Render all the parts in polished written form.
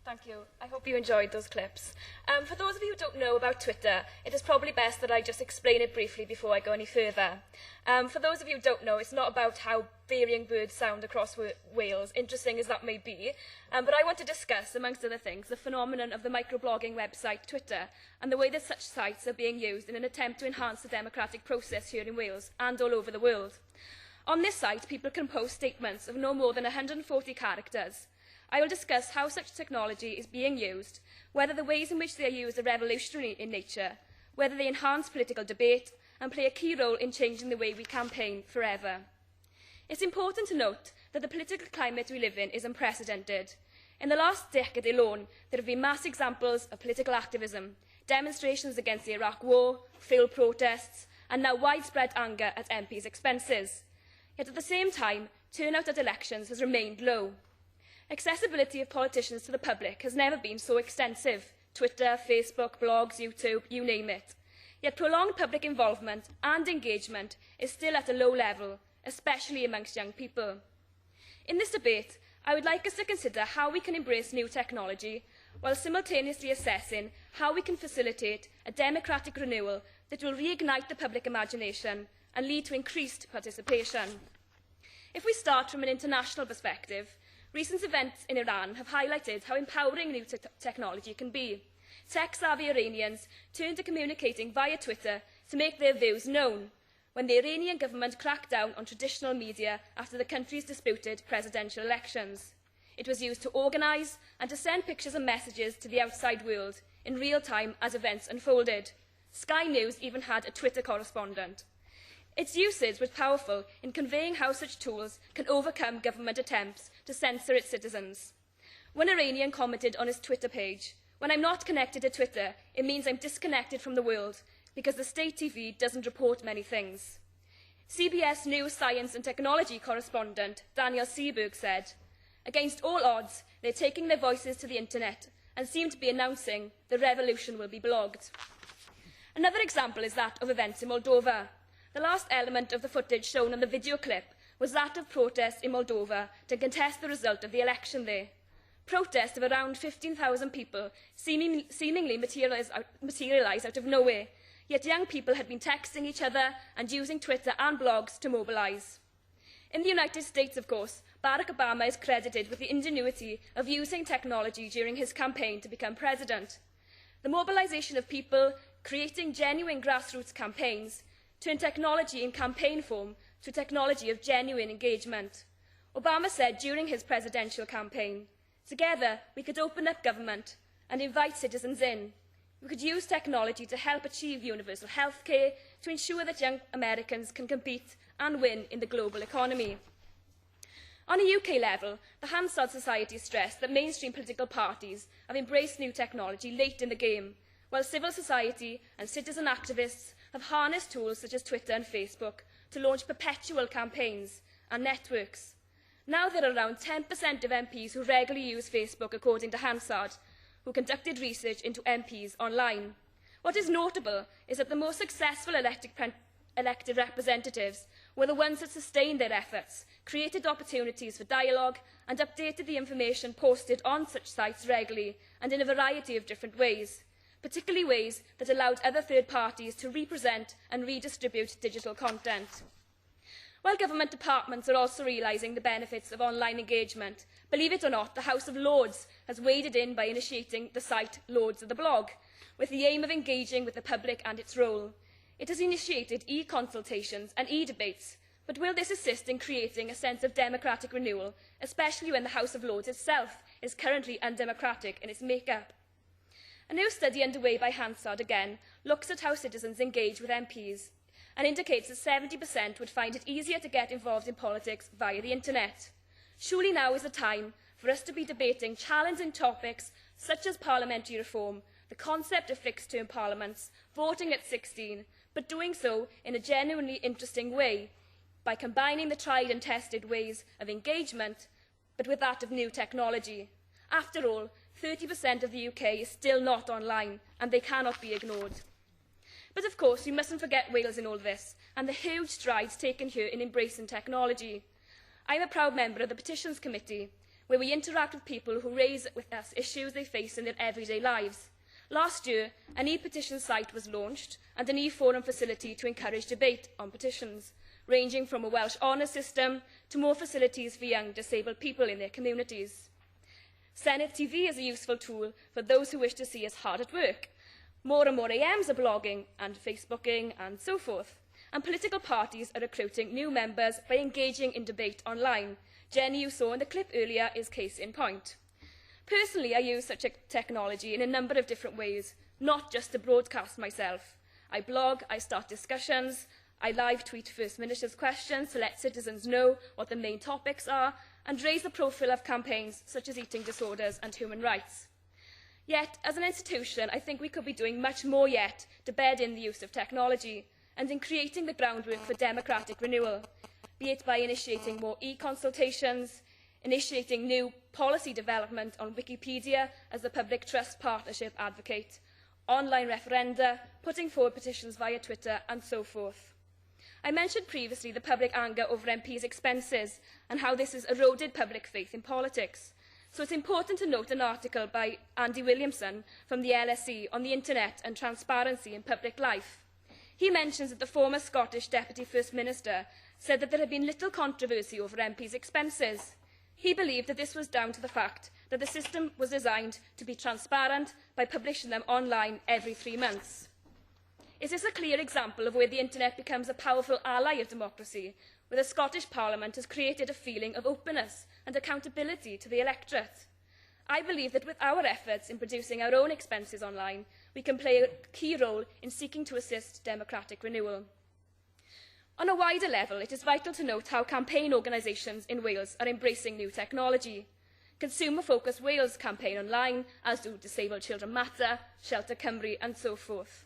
Thank you. I hope you enjoyed those clips. For those of you who don't know about Twitter, it is probably best that I just explain it briefly before I go any further. For those of you who don't know, it's not about how varying words sound across Wales, interesting as that may be, but I want to discuss, amongst other things, the phenomenon of the microblogging website Twitter and the way that such sites are being used in an attempt to enhance the democratic process here in Wales and all over the world. On this site, people can post statements of no more than 140 characters. I will discuss how such technology is being used, whether the ways in which they are used are revolutionary in nature, whether they enhance political debate and play a key role in changing the way we campaign forever. It's important to note that the political climate we live in is unprecedented. In the last decade alone, there have been mass examples of political activism, demonstrations against the Iraq war, failed protests, and now widespread anger at MPs' expenses. Yet at the same time, turnout at elections has remained low. Accessibility of politicians to the public has never been so extensive. Twitter, Facebook, blogs, YouTube, you name it. Yet prolonged public involvement and engagement is still at a low level, especially amongst young people. In this debate, I would like us to consider how we can embrace new technology while simultaneously assessing how we can facilitate a democratic renewal that will reignite the public imagination and lead to increased participation. If we start from an international perspective, recent events in Iran have highlighted how empowering new technology can be. Tech-savvy Iranians turn to communicating via Twitter to make their views known when the Iranian government cracked down on traditional media after the country's disputed presidential elections. It was used to organise and to send pictures and messages to the outside world in real time as events unfolded. Sky News even had a Twitter correspondent. Its usage was powerful in conveying how such tools can overcome government attempts to censor its citizens. One Iranian commented on his Twitter page, "When I'm not connected to Twitter, it means I'm disconnected from the world because the state TV doesn't report many things." CBS News Science and Technology correspondent Daniel Seaberg said, "Against all odds, they're taking their voices to the internet and seem to be announcing the revolution will be blogged." Another example is that of events in Moldova. The last element of the footage shown on the video clip was that of protests in Moldova to contest the result of the election there. Protests of around 15,000 people seemingly materialised out of nowhere, yet young people had been texting each other and using Twitter and blogs to mobilise. In the United States, of course, Barack Obama is credited with the ingenuity of using technology during his campaign to become president. The mobilisation of people, creating genuine grassroots campaigns, turned technology in campaign form to technology of genuine engagement. Obama said during his presidential campaign, "Together we could open up government and invite citizens in. We could use technology to help achieve universal health care, to ensure that young Americans can compete and win in the global economy." On a UK level, the Hansard Society stressed that mainstream political parties have embraced new technology late in the game, while civil society and citizen activists have harnessed tools such as Twitter and Facebook to launch perpetual campaigns and networks. Now there are around 10% of MPs who regularly use Facebook, according to Hansard, who conducted research into MPs online. What is notable is that the most successful elected representatives were the ones that sustained their efforts, created opportunities for dialogue and updated the information posted on such sites regularly and in a variety of different ways, particularly ways that allowed other third parties to represent and redistribute digital content. While government departments are also realising the benefits of online engagement, believe it or not, the House of Lords has waded in by initiating the site Lords of the Blog, with the aim of engaging with the public and its role. It has initiated e-consultations and e-debates, but will this assist in creating a sense of democratic renewal, especially when the House of Lords itself is currently undemocratic in its make-up? A new study underway by Hansard again looks at how citizens engage with MPs and indicates that 70% would find it easier to get involved in politics via the internet. Surely now is the time for us to be debating challenging topics such as parliamentary reform, the concept of fixed-term parliaments, voting at 16, but doing so in a genuinely interesting way by combining the tried and tested ways of engagement but with that of new technology. After all, 30% of the UK is still not online, and they cannot be ignored. But of course, we mustn't forget Wales in all this, and the huge strides taken here in embracing technology. I am a proud member of the Petitions Committee. where we interact with people who raise with us issues they face in their everyday lives. Last year, an e-petition site was launched and an e-forum facility to encourage debate on petitions, ranging from a Welsh honours system to more facilities for young disabled people in their communities. Senedd TV is a useful tool for those who wish to see us hard at work. More and more AMs are blogging and Facebooking and so forth. And political parties are recruiting new members by engaging in debate online. Jenny, you saw in the clip earlier, is case in point. Personally, I use such a technology in a number of different ways, not just to broadcast myself. I blog, I start discussions, I live tweet First Minister's questions to let citizens know what the main topics are, and raise the profile of campaigns such as eating disorders and human rights. Yet, as an institution, I think we could be doing much more yet to bed in the use of technology and in creating the groundwork for democratic renewal, be it by initiating more e-consultations, initiating new policy development on Wikipedia as the public trust partnership advocate, online referenda, putting forward petitions via Twitter, and so forth. I mentioned previously the public anger over MPs' expenses and how this has eroded public faith in politics. So it's important to note an article by Andy Williamson from the LSE on the internet and transparency in public life. He mentions that the former Scottish Deputy First Minister said that there had been little controversy over MPs' expenses. He believed that this was down to the fact that the system was designed to be transparent by publishing them online every 3 months. Is this a clear example of where the internet becomes a powerful ally of democracy, where the Scottish Parliament has created a feeling of openness and accountability to the electorate? I believe that with our efforts in producing our own expenses online, we can play a key role in seeking to assist democratic renewal. On a wider level, it is vital to note how campaign organisations in Wales are embracing new technology. Consumer Focus Wales campaign online, as do Disabled Children Matter, Shelter Cymru, and so forth.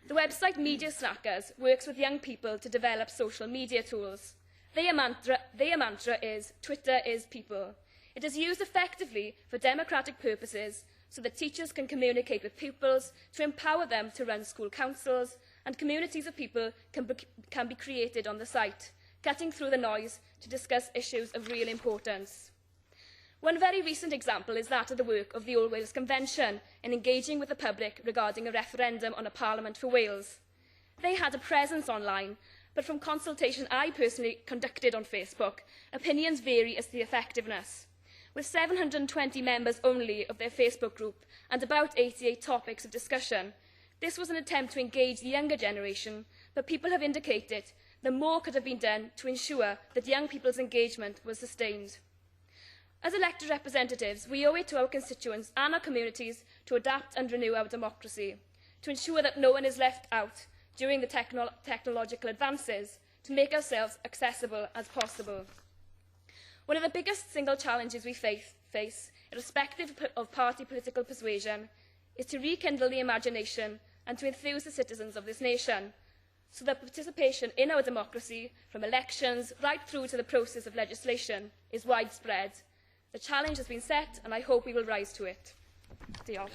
The website Media Snackers works with young people to develop social media tools. Their mantra is, Twitter is people. It is used effectively for democratic purposes so that teachers can communicate with pupils to empower them to run school councils, and communities of people can be created on the site, cutting through the noise to discuss issues of real importance. One very recent example is that of the work of the All Wales Convention in engaging with the public regarding a referendum on a Parliament for Wales. They had a presence online, but from consultation I personally conducted on Facebook, opinions vary as to the effectiveness. With 720 members only of their Facebook group and about 88 topics of discussion, this was an attempt to engage the younger generation, but people have indicated that more could have been done to ensure that young people's engagement was sustained. As elected representatives, we owe it to our constituents and our communities to adapt and renew our democracy, to ensure that no one is left out during the technological advances, to make ourselves accessible as possible. One of the biggest single challenges we face, irrespective of party political persuasion, is to rekindle the imagination and to enthuse the citizens of this nation, so that participation in our democracy, from elections right through to the process of legislation, is widespread. The challenge has been set, and I hope we will rise to it. Diolch.